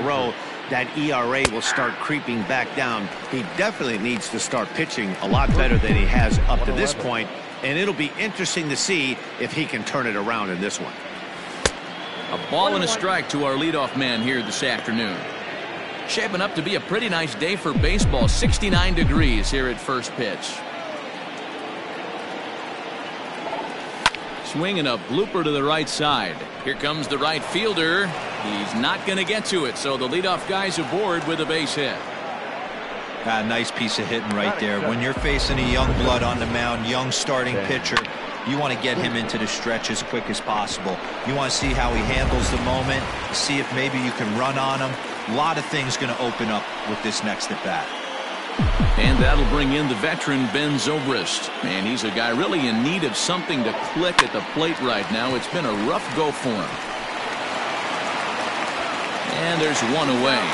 row, that ERA will start creeping back down. He definitely needs to start pitching a lot better than he has up to this point, and it'll be interesting to see if he can turn it around in this one. A ball and a strike to our leadoff man here this afternoon. Shaping up to be a pretty nice day for baseball. 69 degrees here at first pitch. Swinging a blooper to the right side. Here comes the right fielder. He's not going to get to it, so the leadoff guy's aboard with a base hit. Nice piece of hitting right there. When you're facing a young blood on the mound, young starting pitcher, you want to get him into the stretch as quick as possible. You want to see how he handles the moment, see if maybe you can run on him. A lot of things going to open up with this next at bat. And that'll bring in the veteran Ben Zobrist. And he's a guy really in need of something to click at the plate right now. It's been a rough go for him. And there's one away.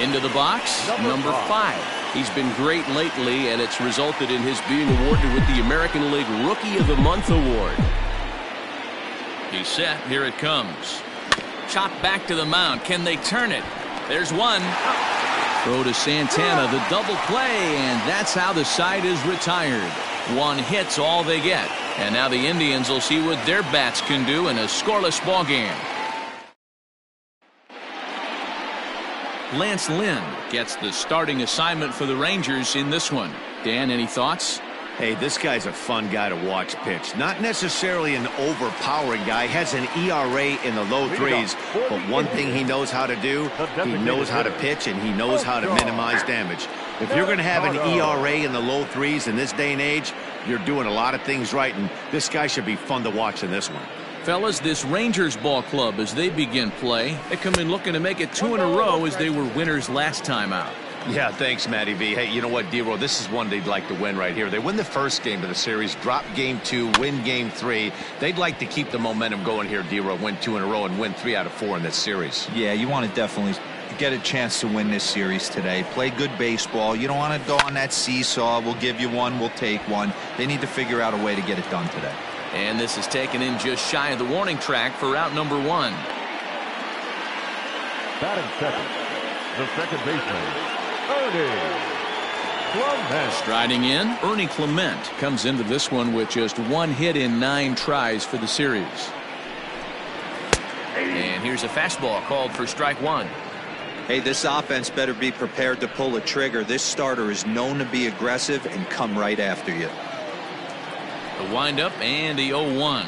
Into the box, number 5. He's been great lately, and it's resulted in his being awarded with the American League Rookie of the Month award. He's set. Here it comes. Chopped back to the mound. Can they turn it? There's one. Throw to Santana, the double play, and that's how the side is retired. One hit's all they get. And now the Indians will see what their bats can do in a scoreless ball game. Lance Lynn gets the starting assignment for the Rangers in this one. Dan, any thoughts? Hey, this guy's a fun guy to watch pitch. Not necessarily an overpowering guy. Has an ERA in the low 3s. But one thing he knows how to do, he knows how to pitch, and he knows how to minimize damage. If you're going to have an ERA in the low 3s in this day and age, you're doing a lot of things right, and this guy should be fun to watch in this one. Fellas, this Rangers ball club, as they begin play, they come in looking to make it 2 in a row as they were winners last time out. Yeah, thanks, Matty V. Hey, you know what, D-Roll, this is one they'd like to win right here. They win the first game of the series, drop game 2, win game 3. They'd like to keep the momentum going here, D-Roll, win 2 in a row and win 3 out of 4 in this series. Yeah, you want to definitely get a chance to win this series today. Play good baseball. You don't want to go on that seesaw. We'll give you one, we'll take one. They need to figure out a way to get it done today. And this is taken in just shy of the warning track for out number 1. Batting second, the second baseman, Ernie Clement. Striding in, Ernie Clement comes into this one with just 1 hit in 9 tries for the series. And here's a fastball called for strike 1. Hey, this offense better be prepared to pull a trigger. This starter is known to be aggressive and come right after you. The windup and the 0-1.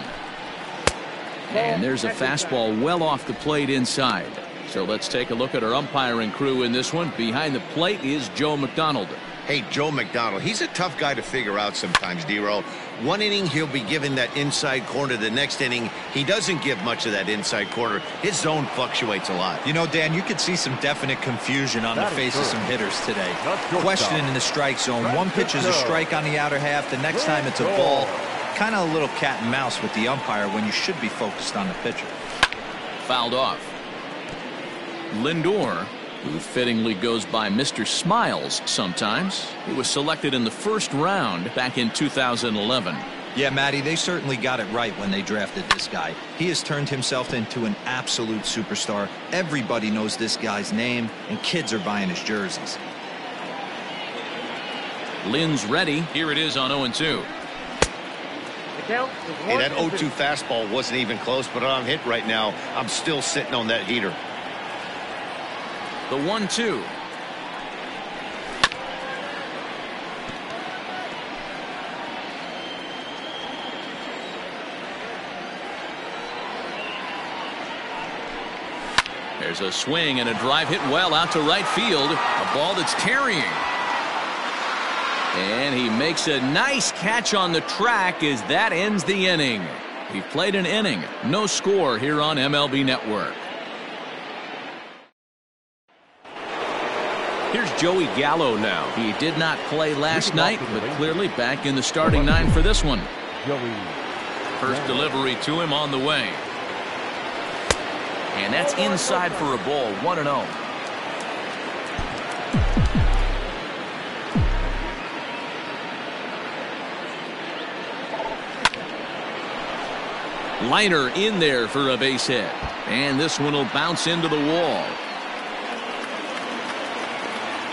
And there's a fastball well off the plate inside. So let's take a look at our umpiring crew in this one. Behind the plate is Joe McDonald. Hey, Joe McDonald, he's a tough guy to figure out sometimes, D-Roll. One inning, he'll be giving that inside corner. The next inning, he doesn't give much of that inside corner. His zone fluctuates a lot. You know, Dan, you could see some definite confusion on the face of some hitters today. Questioning in the strike zone. One pitch is a strike on the outer half. The next time it's a ball. Kind of a little cat and mouse with the umpire when you should be focused on the pitcher. Fouled off. Lindor, who fittingly goes by Mr. Smiles sometimes. He was selected in the first round back in 2011. Yeah, Matty, they certainly got it right when they drafted this guy. He has turned himself into an absolute superstar. Everybody knows this guy's name, and kids are buying his jerseys. Lynn's ready. Here it is on 0-2. Hey, that 0-2 fastball wasn't even close, but on hit right now, I'm still sitting on that heater. The 1-2. There's a swing and a drive hit well out to right field. A ball that's carrying. And he makes a nice catch on the track as that ends the inning. He played an inning. No score here on MLB Network. Here's Joey Gallo now. He did not play last night, but clearly back in the starting 9 for this one. First delivery to him on the way. And that's inside for a ball, 1-0. Liner in there for a base hit. And this one will bounce into the wall.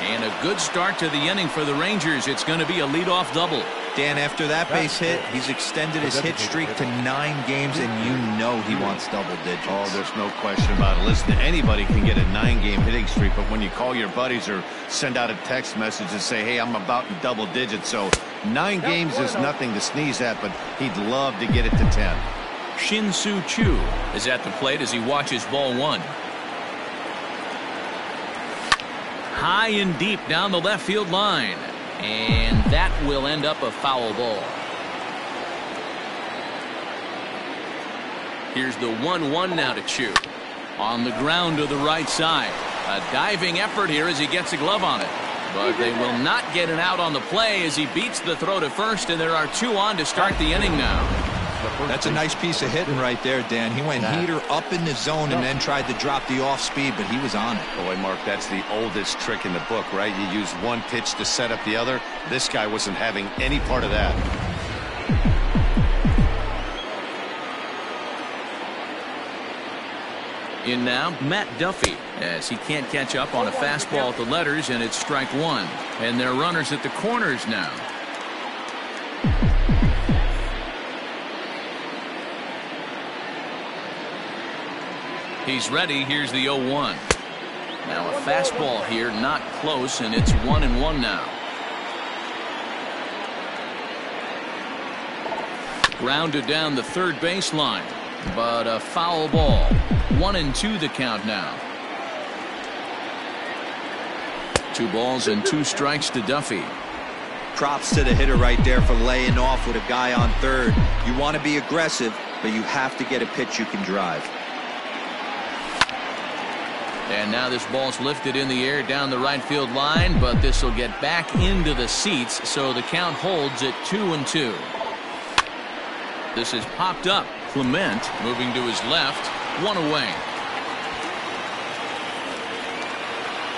And a good start to the inning for the Rangers. It's going to be a leadoff double. Dan, after that base hit, he's extended his hit streak to 9 games, and you know he wants double digits. Oh, there's no question about it. Listen, anybody can get a 9-game hitting streak, but when you call your buddies or send out a text message and say, hey, I'm about in double digits, so 9 games is nothing to sneeze at, but he'd love to get it to 10. Shin-Soo Choo is at the plate as he watches ball 1. High and deep down the left field line. And that will end up a foul ball. Here's the 1-1 now to Choo. On the ground to the right side. A diving effort here as he gets a glove on it. But they will not get an out on the play as he beats the throw to first, and there are 2 on to start the inning now. That's a nice piece of hitting right there, Dan. He went heater up in the zone and then tried to drop the off speed, but he was on it. Boy, Mark, that's the oldest trick in the book, right? You use one pitch to set up the other. This guy wasn't having any part of that. In now, Matt Duffy, as he can't catch up on a fastball at the letters, and it's strike 1. And they're runners at the corners now. He's ready. Here's the 0-1. Now a fastball here, not close, and it's 1-1 now. Grounded down the third baseline, but a foul ball. 1-2 the count now. 2 balls and 2 strikes to Duffy. Props to the hitter right there for laying off with a guy on third. You want to be aggressive, but you have to get a pitch you can drive. And now this ball's lifted in the air down the right field line, but this will get back into the seats, so the count holds at 2-2. This is popped up. Clement moving to his left, 1 away.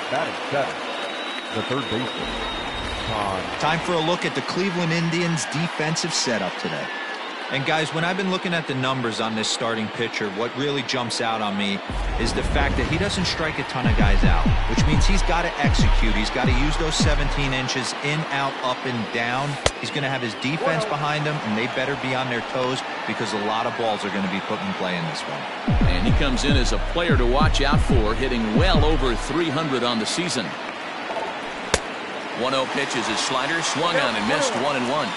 Batting seventh, the third baseman. Time for a look at the Cleveland Indians' defensive setup today. And guys, when I've been looking at the numbers on this starting pitcher, what really jumps out on me is the fact that he doesn't strike a ton of guys out, which means he's got to execute. He's got to use those 17 inches in, out, up, and down. He's going to have his defense behind him, and they better be on their toes because a lot of balls are going to be put in play in this one. And he comes in as a player to watch out for, hitting well over 300 on the season. 1-0 pitch is his slider, swung on and missed, 1-1.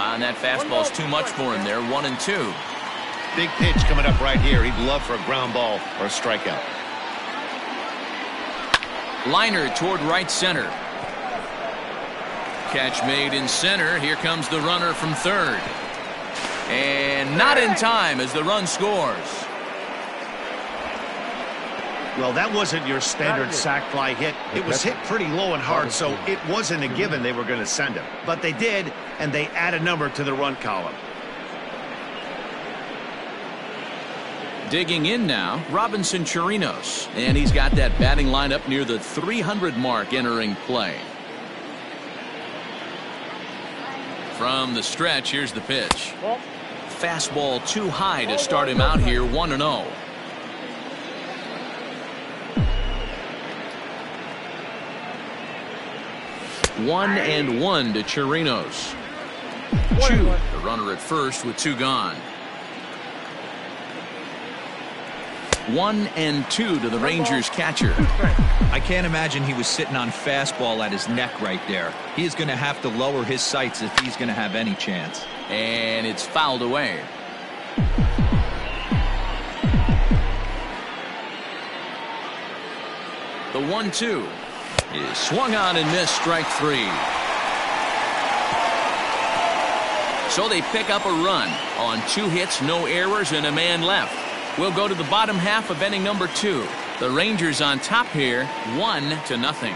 And that fastball's too much for him there, 1-2. Big pitch coming up right here. He'd love for a ground ball or a strikeout. Liner toward right center. Catch made in center. Here comes the runner from third. And not in time as the run scores. Well, that wasn't your standard sac fly hit. It was hit pretty low and hard, so it wasn't a given they were going to send him. But they did, and they add a number to the run column. Digging in now, Robinson Chirinos. And he's got that batting lineup near the 300 mark entering play. From the stretch, here's the pitch. Fastball too high to start him out here, 1-0. One and one to Chirinos. Choo, the runner at first with 2 gone. 1-2 to the Rangers catcher. I can't imagine he was sitting on fastball at his neck right there. He is going to have to lower his sights if he's going to have any chance. And it's fouled away. The 1-2 is swung on and missed, strike 3. So they pick up a run on 2 hits, no errors, and a man left. We'll go to the bottom half of inning number 2. The Rangers on top here, 1-0.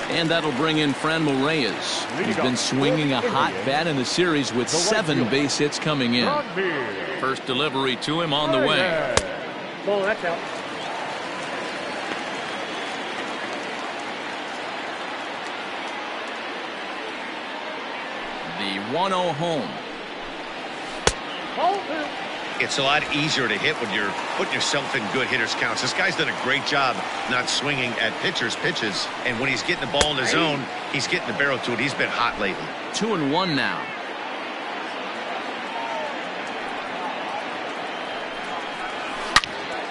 And that'll bring in Franmil Reyes. He's been swinging a hot bat in the series with 7 base hits coming in. First delivery to him on the way. Ball, that's out. The 1-0 home. It's a lot easier to hit when you're putting yourself in good hitters counts. This guy's done a great job not swinging at pitchers' pitches. And when he's getting the ball in his zone, he's getting the barrel to it. He's been hot lately. 2-1 now.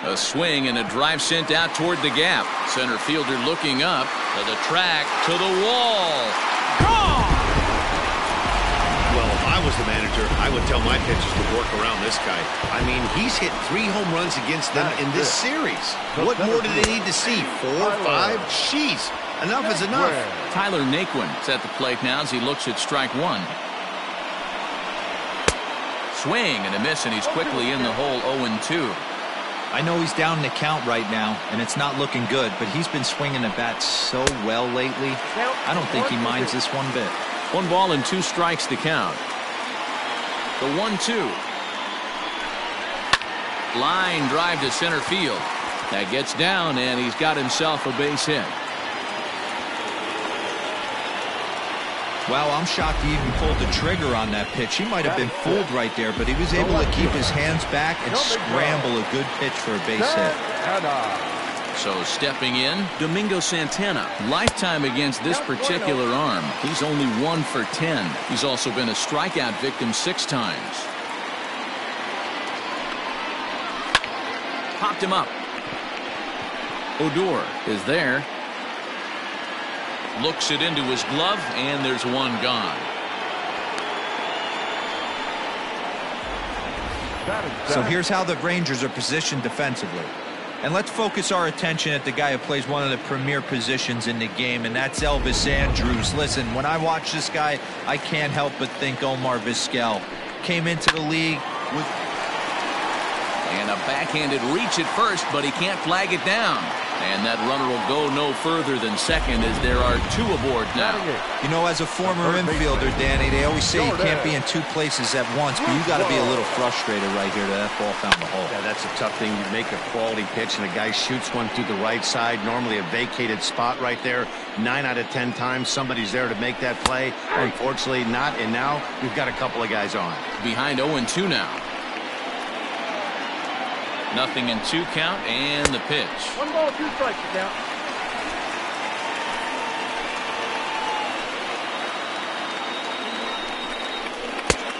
A swing and a drive sent out toward the gap. Center fielder looking up to the track, to the wall. Gone! Well, if I was the manager, I would tell my pitchers to work around this guy. I mean, he's hit 3 home runs against them in this series. What more do they need to see? 4, 5? Jeez, enough is enough. Tyler Naquin's at the plate now as he looks at strike 1. Swing and a miss, and he's quickly in the hole. 0-2. I know he's down in the count right now, and it's not looking good, but he's been swinging the bat so well lately. I don't think he minds this one bit. 1 ball and 2 strikes to count. The 1-2. Line drive to center field. That gets down, and he's got himself a base hit. Wow, I'm shocked he even pulled the trigger on that pitch. He might have been fooled right there, but he was able to keep his hands back and scramble a good pitch for a base hit. So stepping in, Domingo Santana. Lifetime against this particular arm. He's only 1 for 10. He's also been a strikeout victim 6 times. Popped him up. Odor is there. Looks it into his glove, and there's 1 gone. So here's how the Rangers are positioned defensively. And let's focus our attention at the guy who plays one of the premier positions in the game, and that's Elvis Andrus. Listen, when I watch this guy, I can't help but think Omar Vizquel. Came into the league with... And a backhanded reach at first, but he can't flag it down. And that runner will go no further than second as there are 2 aboard now. You know, as a former infielder, Danny, they always say you can't be in 2 places at once, but you got to be a little frustrated right here that ball found the hole. Yeah, that's a tough thing. You make a quality pitch and a guy shoots one through the right side, normally a vacated spot right there. 9 out of 10 times somebody's there to make that play. Unfortunately not, and now we've got a couple of guys on. Behind 0-2 now. 0-2 count, and the pitch. 1 ball, 2 strikes to count.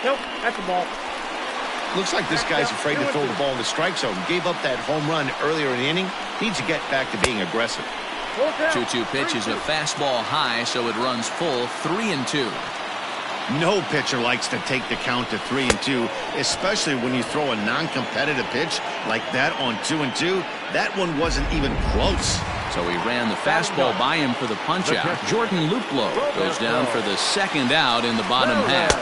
Nope, that's a ball. Looks like this guy's afraid to throw the ball in the strike zone. Gave up that home run earlier in the inning. Needs to get back to being aggressive. 2-2 pitch is a fastball high, so it runs full. 3-2. No pitcher likes to take the count to 3-2, especially when you throw a non-competitive pitch like that on 2-2. That one wasn't even close. So he ran the fastball by him for the punch-out. Jordan Luplow goes down for the 2nd out in the bottom half.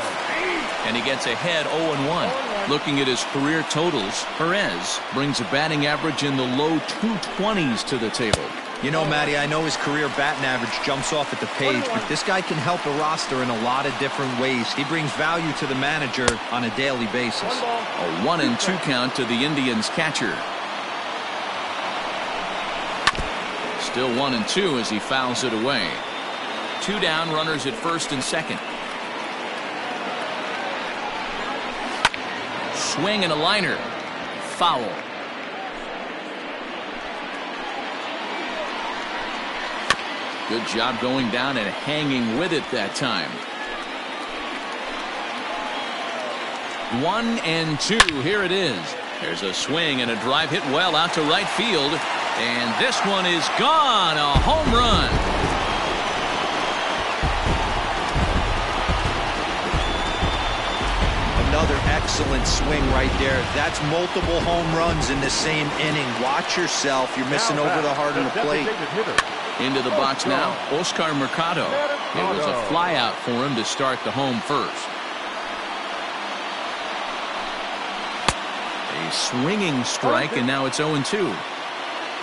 And he gets ahead 0-1. Looking at his career totals, Perez brings a batting average in the low 220s to the table. You know, Matty, I know his career batting average jumps off at the page, but this guy can help a roster in a lot of different ways. He brings value to the manager on a daily basis. A 1-2 count to the Indians catcher. Still 1-2 as he fouls it away. 2 down, runners at first and second. Swing and a liner. Foul. Good job going down and hanging with it that time. 1-2. Here it is. There's a swing and a drive hit well out to right field. And this one is gone. A home run. Another excellent swing right there. That's multiple home runs in the same inning. Watch yourself. You're missing over the heart of the plate. Into the box now, Oscar Mercado. It was a fly out for him to start the home first. A swinging strike, and now it's 0-2.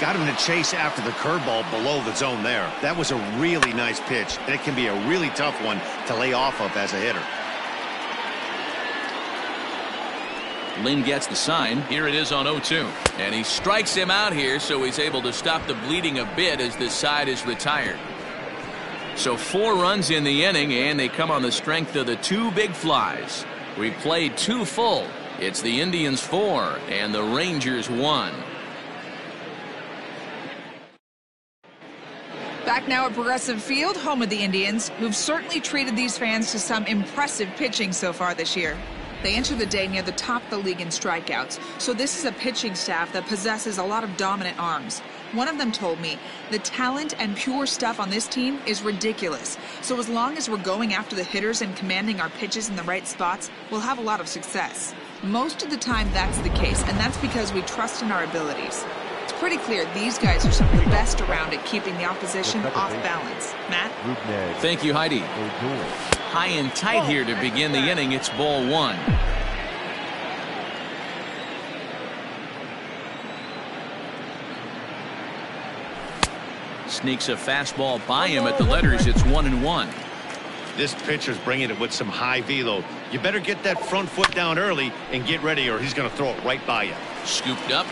Got him to chase after the curveball below the zone there. That was a really nice pitch, and it can be a really tough one to lay off of as a hitter. Lynn gets the sign. Here it is on 0-2. And he strikes him out here, so he's able to stop the bleeding a bit as this side is retired. So 4 runs in the inning, and they come on the strength of the 2 big flies. We played 2 full. It's the Indians 4 and the Rangers 1. Back now at Progressive Field, home of the Indians, who've certainly treated these fans to some impressive pitching so far this year. They enter the day near the top of the league in strikeouts, so this is a pitching staff that possesses a lot of dominant arms. One of them told me, the talent and pure stuff on this team is ridiculous. So as long as we're going after the hitters and commanding our pitches in the right spots, we'll have a lot of success. Most of the time that's the case, and that's because we trust in our abilities. It's pretty clear these guys are some of the best around at keeping the opposition off balance. Matt? Thank you, Heidi. High and tight here to begin the inning. It's ball 1. Sneaks a fastball by him at the letters. It's 1-1. This pitcher's bringing it with some high velo. You better get that front foot down early and get ready, or he's going to throw it right by you. Scooped up.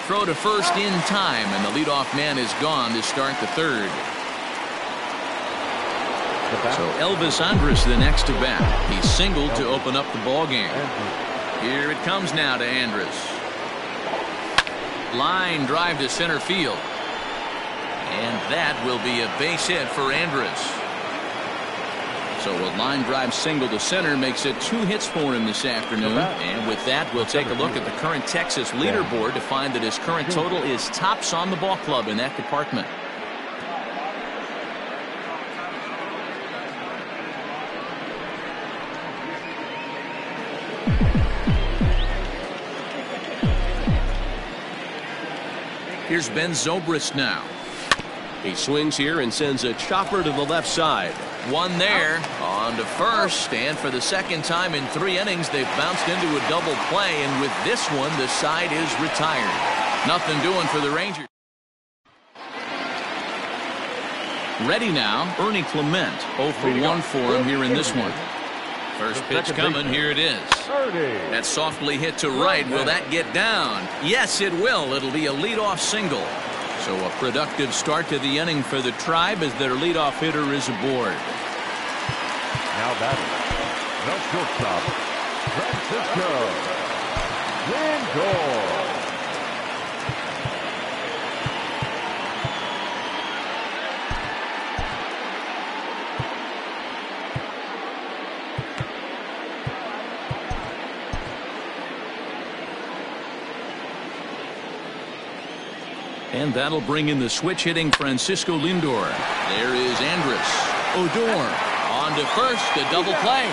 Throw to first in time, and the leadoff man is gone to start the 3rd. So Elvis Andrus the next to bat. He singled to open up the ball game. Here it comes now to Andrus. Line drive to center field. And that will be a base hit for Andrus. So a line drive single to center makes it 2 hits for him this afternoon. And with that, we'll take a look at the current Texas leaderboard to find that his current total is tops on the ball club in that department. Here's Ben Zobrist now. He swings here and sends a chopper to the left side. One there, on to first, and for the second time in 3 innings, they've bounced into a double play, and with this one, the side is retired. Nothing doing for the Rangers. Ready now, Ernie Clement, 0 for 1 for him here in this one. First pitch coming, here it is. That's softly hit to right. Will that get down? Yes, it will. It'll be a leadoff single. So a productive start to the inning for the Tribe as their leadoff hitter is aboard. Now batting, the shortstop, Francisco Lindor. And that'll bring in the switch-hitting Francisco Lindor. There is Andrus. Odor on to first, a double play.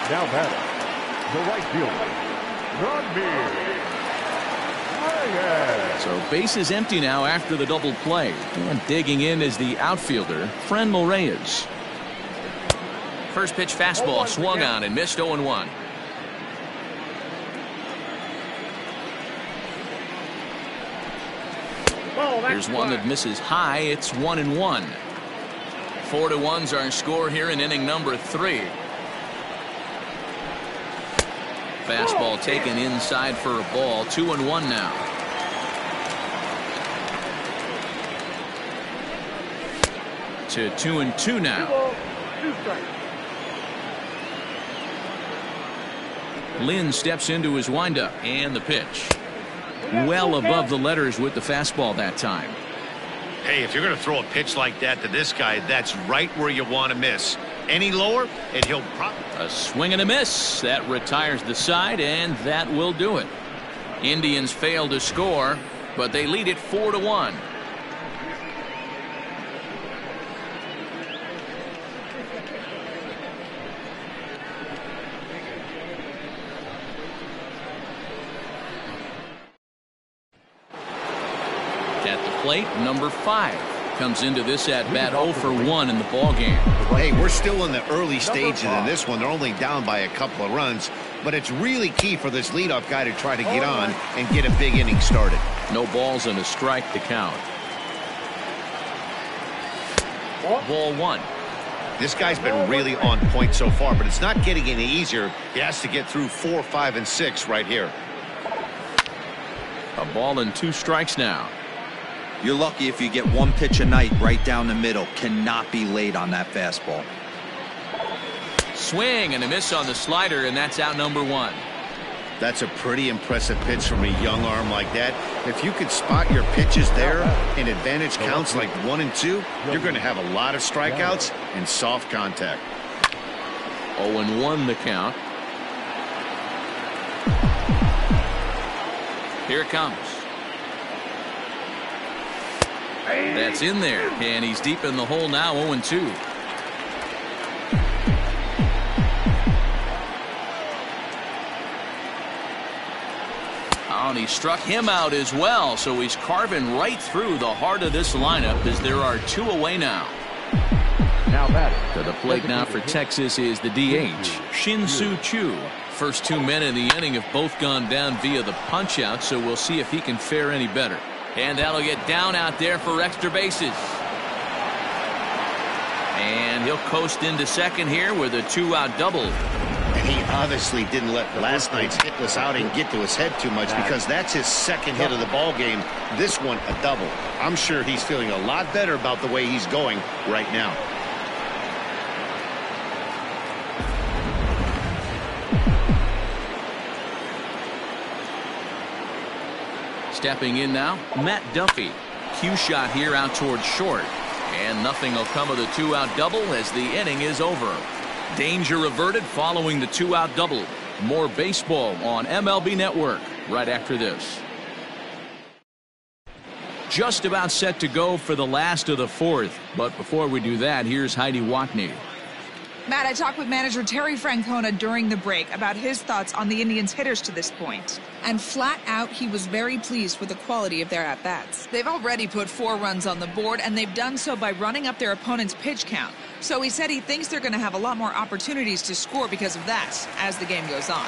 Now batting, the right fielder, Reyes. So base is empty now after the double play. And digging in is the outfielder, Franmil Reyes. First pitch fastball swung on and missed 0-1. Here's one that misses high. It's 1-1. 4-1's our score here in inning number 3. Fastball taken inside for a ball. 2-1 now. To 2-2 now. Lynn steps into his windup, and the pitch. Well above the letters with the fastball that time. Hey, if you're going to throw a pitch like that to this guy, that's right where you want to miss. Any lower, and he'll probably... A swing and a miss. That retires the side, and that will do it. Indians fail to score, but they lead it 4-1. Plate number 5 comes into this at bat 0 for 1 in the ball game. Hey, we're still in the early stages of this one. They're only down by a couple of runs, but it's really key for this leadoff guy to try to get on and get a big inning started. No balls and a strike to count. Ball 1. This guy's been really on point so far, but it's not getting any easier. He has to get through 4, 5, and 6 right here. A ball and 2 strikes now. You're lucky if you get one pitch a night right down the middle. Cannot be late on that fastball. Swing and a miss on the slider, and that's out number 1. That's a pretty impressive pitch from a young arm like that. If you could spot your pitches there and advantage counts like 1 and 2, you're going to have a lot of strikeouts and soft contact. 0-1 the count. Here it comes. That's in there, and he's deep in the hole now, 0-2. Oh, and he struck him out as well, so he's carving right through the heart of this lineup as there are 2 away now. Now batting. To the plate now for Texas is the DH, Shin-Soo Choo. First 2 men in the inning have both gone down via the punch-out, so we'll see if he can fare any better. And that'll get down out there for extra bases. And he'll coast into second here with a 2-out double. And he obviously didn't let last night's hitless outing get to his head too much, because that's his second hit of the ball game. This one a double. I'm sure he's feeling a lot better about the way he's going right now. Stepping in now, Matt Duffy. Cue shot here out towards short. And nothing will come of the 2-out double as the inning is over. Danger averted following the 2-out double. More baseball on MLB Network right after this. Just about set to go for the last of the 4th. But before we do that, here's Heidi Watney. Matt, I talked with manager Terry Francona during the break about his thoughts on the Indians' hitters to this point. And flat out, he was very pleased with the quality of their at-bats. They've already put 4 runs on the board, and they've done so by running up their opponent's pitch count. So he said he thinks they're going to have a lot more opportunities to score because of that as the game goes on.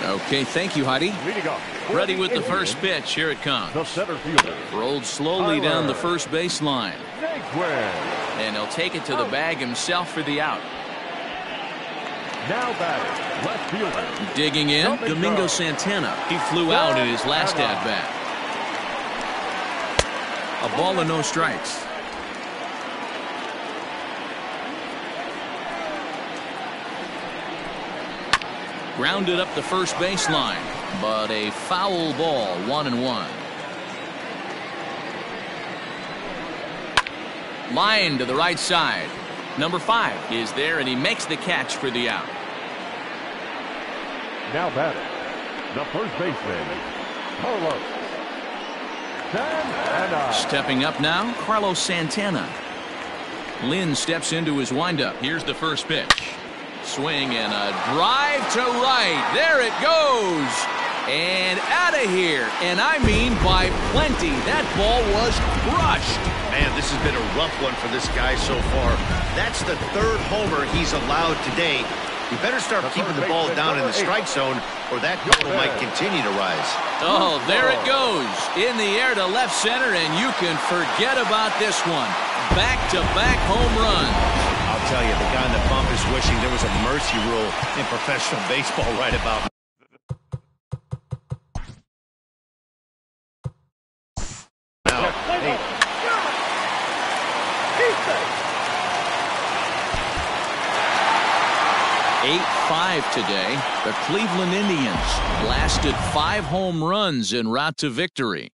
Okay, thank you, Heidi. Leading off. Ready with the first pitch. Here it comes. The center fielder. Rolled slowly down the first baseline. And And he'll take it to the bag himself for the out. now batting, left fielder. Digging in, Domingo Santana. He flew out in his last at-bat. A ball and no strikes. Grounded up the first baseline, but a foul ball, 1-1. Line to the right side. Number 5 is there, and he makes the catch for the out. Now batting, the first baseman, Carlos Santana. Stepping up now, Carlos Santana. Lynn steps into his windup. Here's the first pitch. Swing and a drive to right. There it goes. And out of here. And I mean by plenty. That ball was crushed. Man, this has been a rough one for this guy so far. That's the 3rd homer he's allowed today. You better start keeping the ball down in the strike zone, or that total might continue to rise. Oh, there it goes. In the air to left center, and you can forget about this one. Back-to-back home runs. I'll tell you, the guy in the bump is wishing there was a mercy rule in professional baseball right about now. Hey. 8-5 today. The Cleveland Indians blasted 5 home runs en route to victory.